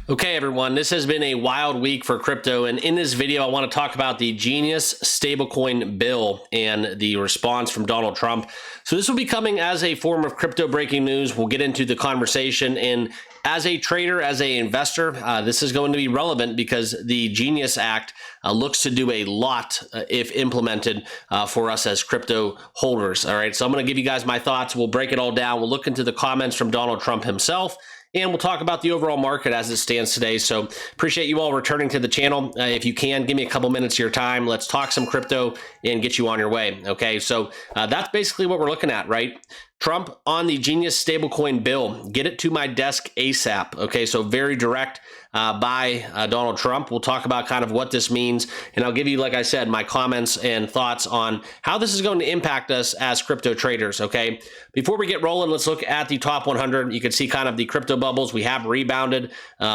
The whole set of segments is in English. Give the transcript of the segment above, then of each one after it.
Okay, everyone, this has been a wild week for crypto, and in this video, I want to talk about the Genius stablecoin bill and the response from Donald Trump. So this will be coming as a form of crypto breaking news. We'll get into the conversation, and as a trader, as an investor, this is going to be relevant because the Genius Act looks to do a lot if implemented for us as crypto holders. All right, so I'm going to give you guys my thoughts. We'll break it all down. We'll look into the comments from Donald Trump himself, and we'll talk about the overall market as it stands today. So appreciate you all returning to the channel. If you can, give me a couple minutes of your time. Let's talk some crypto and get you on your way. Okay, so that's basically what we're looking at, right? Trump on the Genius stablecoin bill. Get it to my desk ASAP. Okay, so very direct by Donald Trump. We'll talk about kind of what this means, and I'll give you, like I said, my comments and thoughts on how this is going to impact us as crypto traders. Okay, before we get rolling, let's look at the top 100. You can see kind of the crypto bubbles. We have rebounded.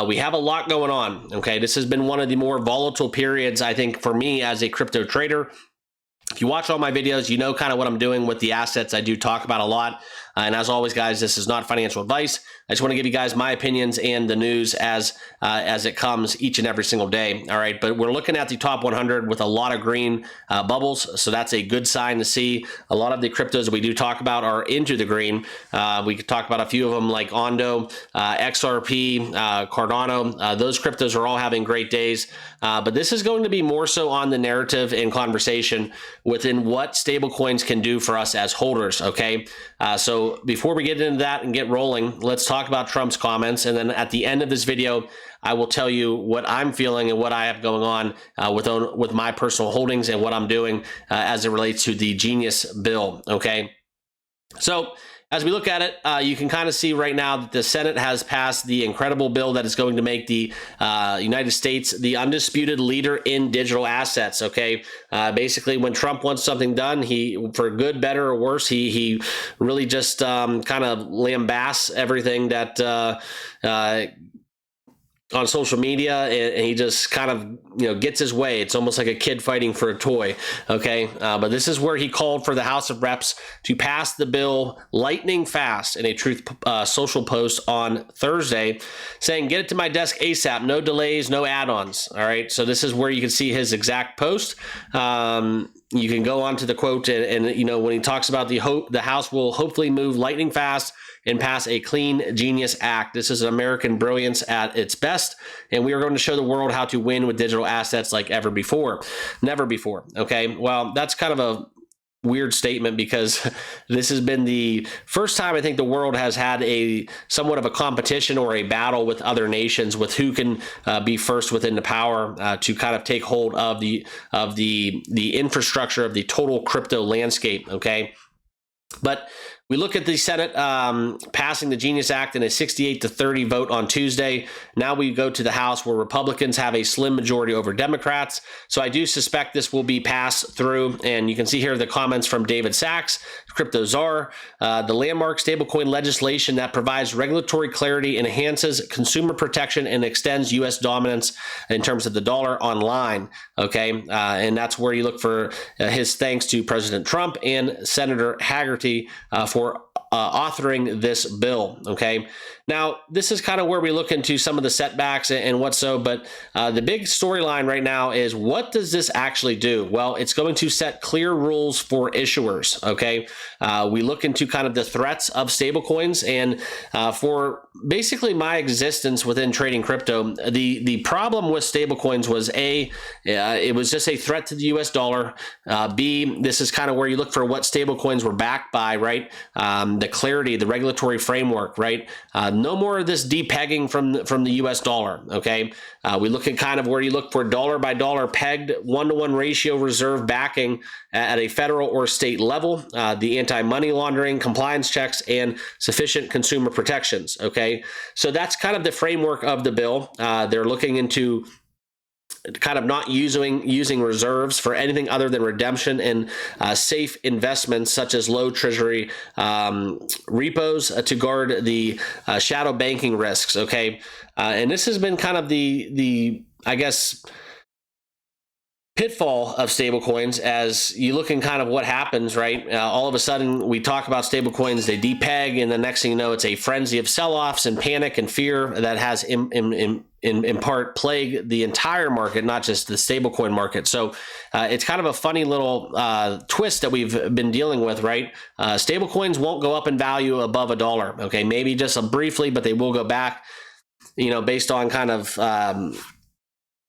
We have a lot going on. Okay, this has been one of the more volatile periods, I think, for me as a crypto trader. If you watch all my videos, you know kind of what I'm doing with the assets. I do talk about a lot. And as always, guys, this is not financial advice. I just want to give you guys my opinions and the news as it comes each and every single day. All right, but we're looking at the top 100 with a lot of green bubbles, so that's a good sign to see. A lot of the cryptos that we do talk about are into the green. We could talk about a few of them like Ondo, XRP, Cardano. Those cryptos are all having great days, but this is going to be more so on the narrative and conversation within what stablecoins can do for us as holders. Okay, so before we get into that and get rolling, let's talk about Trump's comments, and then at the end of this video, I will tell you what I'm feeling and what I have going on with my personal holdings and what I'm doing as it relates to the Genius bill. Okay, so as we look at it, you can kind of see right now that the Senate has passed the incredible bill that is going to make the United States the undisputed leader in digital assets. Okay, basically, when Trump wants something done, he, for good, better, or worse, he really just kind of lambasts everything that on social media, and he just kind of gets his way. It's almost like a kid fighting for a toy. Okay, but this is where he called for the House of Reps to pass the bill lightning fast in a Truth Social post on Thursday, saying, "Get it to my desk ASAP, no delays, no add-ons." All right, so this is where you can see his exact post. You can go on to the quote, and when he talks about the House will hopefully move lightning fast and pass a clean Genius Act. This is American brilliance at its best, and we are going to show the world how to win with digital assets like never before. Okay, well, that's kind of a weird statement because this has been the first time I think the world has had a somewhat of a competition or a battle with other nations with who can be first within the power to kind of take hold of the infrastructure of the total crypto landscape. Okay, but we look at the Senate passing the Genius Act in a 68-30 vote on Tuesday. Now we go to the House where Republicans have a slim majority over Democrats. So I do suspect this will be passed through. And you can see here the comments from David Sachs, Crypto Czar. The landmark stablecoin legislation that provides regulatory clarity, enhances consumer protection, and extends U.S. dominance in terms of the dollar online. Okay, and that's where you look for his thanks to President Trump and Senator Haggerty for authoring this bill. Okay, now this is kind of where we look into some of the setbacks and what so, but the big storyline right now is, what does this actually do? Well, it's going to set clear rules for issuers. Okay, we look into kind of the threats of stablecoins, and for basically my existence within trading crypto, the problem with stablecoins was it was just a threat to the US dollar. B, this is kind of where you look for what stablecoins were backed by, right? The clarity, the regulatory framework, right? No more of this depegging from the US dollar. Okay, we look at kind of where you look for dollar by dollar pegged 1-to-1 ratio reserve backing at a federal or state level, the anti-money laundering compliance checks, and sufficient consumer protections. Okay, so that's kind of the framework of the bill. They're looking into kind of not using reserves for anything other than redemption and safe investments such as low treasury repos to guard the shadow banking risks. Okay, and this has been kind of the I guess pitfall of stablecoins as you look in kind of what happens, right? All of a sudden we talk about stablecoins, they depeg, and the next thing you know, it's a frenzy of sell-offs and panic and fear that has in part plague the entire market, not just the stablecoin market. So it's kind of a funny little twist that we've been dealing with, right? Stablecoins won't go up in value above $1. Okay, maybe just briefly, but they will go back, based on kind of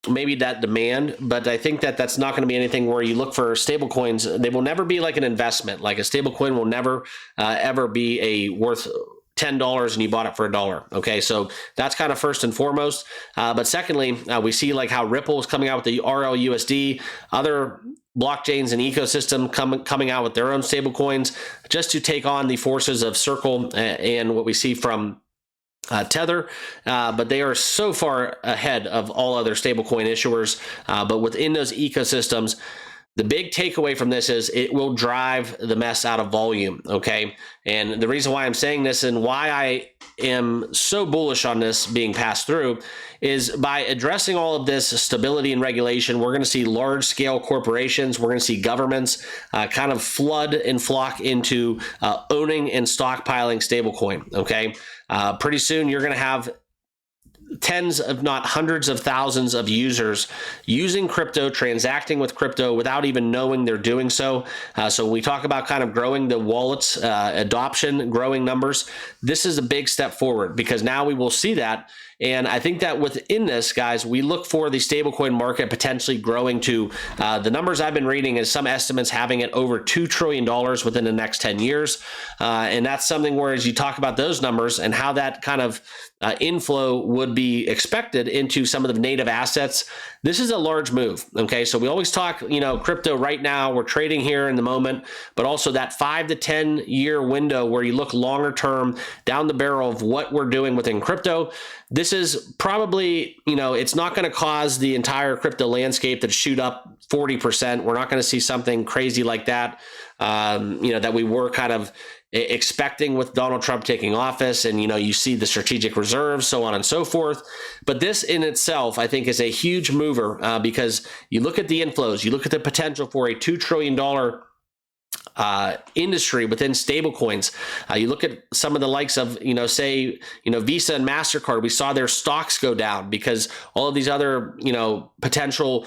maybe that demand. But I think that that's not going to be anything where you look for stablecoins. They will never be like an investment. Like a stablecoin will never ever be worth $10 and you bought it for $1. Okay, so that's kind of first and foremost. But secondly, we see like how Ripple is coming out with the RLUSD, other blockchains and ecosystem coming out with their own stablecoins just to take on the forces of Circle and what we see from Tether, but they are so far ahead of all other stablecoin issuers. But within those ecosystems, the big takeaway from this is it will drive the mess out of volume, okay? And the reason why I'm saying this and why I am so bullish on this being passed through is by addressing all of this stability and regulation, we're going to see large-scale corporations, we're going to see governments kind of flood and flock into owning and stockpiling stablecoin, okay? Pretty soon, you're going to have tens, if not hundreds of thousands of users using crypto, transacting with crypto without even knowing they're doing so. So when we talk about kind of growing the wallets, adoption, growing numbers, this is a big step forward because now we will see that. And I think that within this, guys, we look for the stablecoin market potentially growing to the numbers I've been reading is some estimates having it over $2 trillion within the next 10 years. And that's something where as you talk about those numbers and how that kind of inflow would be expected into some of the native assets, this is a large move. Okay, so we always talk, crypto right now, we're trading here in the moment, but also that 5 to 10 year window where you look longer term down the barrel of what we're doing within crypto. This is probably, it's not going to cause the entire crypto landscape to shoot up 40%. We're not going to see something crazy like that, that we were kind of expecting with Donald Trump taking office. And, you see the strategic reserves, so on and so forth. But this in itself, I think, is a huge mover because you look at the inflows, you look at the potential for a $2 trillion industry within stablecoins. You look at some of the likes of, Visa and MasterCard, we saw their stocks go down because all of these other, potential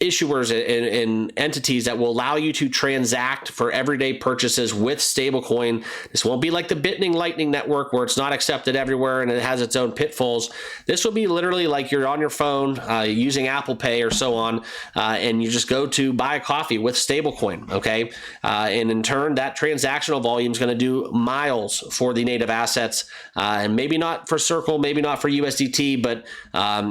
issuers and entities that will allow you to transact for everyday purchases with stablecoin. This won't be like the Bitcoin Lightning Network where it's not accepted everywhere and it has its own pitfalls. This will be literally like you're on your phone using Apple Pay or so on, and you just go to buy a coffee with stablecoin, okay? And in turn, that transactional volume is going to do miles for the native assets, and maybe not for Circle, maybe not for USDT, but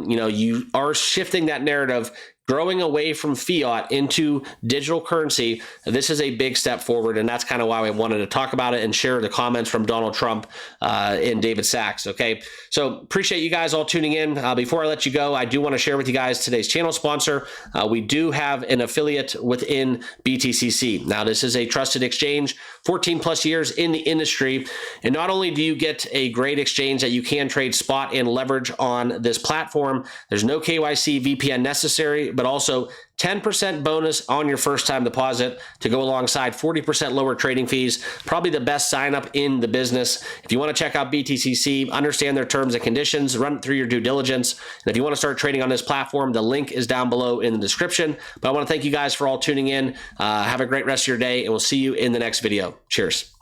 you are shifting that narrative, growing away from fiat into digital currency. This is a big step forward, and that's kind of why I wanted to talk about it and share the comments from Donald Trump and David Sachs. Okay, so appreciate you guys all tuning in. Before I let you go, I do want to share with you guys today's channel sponsor. We do have an affiliate within BTCC. Now, this is a trusted exchange, 14 plus years in the industry, and not only do you get a great exchange that you can trade spot and leverage on this platform, there's no KYC VPN necessary, but also 10% bonus on your first time deposit to go alongside 40% lower trading fees. Probably the best sign up in the business. If you want to check out BTCC, understand their terms and conditions, run it through your due diligence. And if you want to start trading on this platform, the link is down below in the description. But I want to thank you guys for all tuning in. Have a great rest of your day, and we'll see you in the next video. Cheers.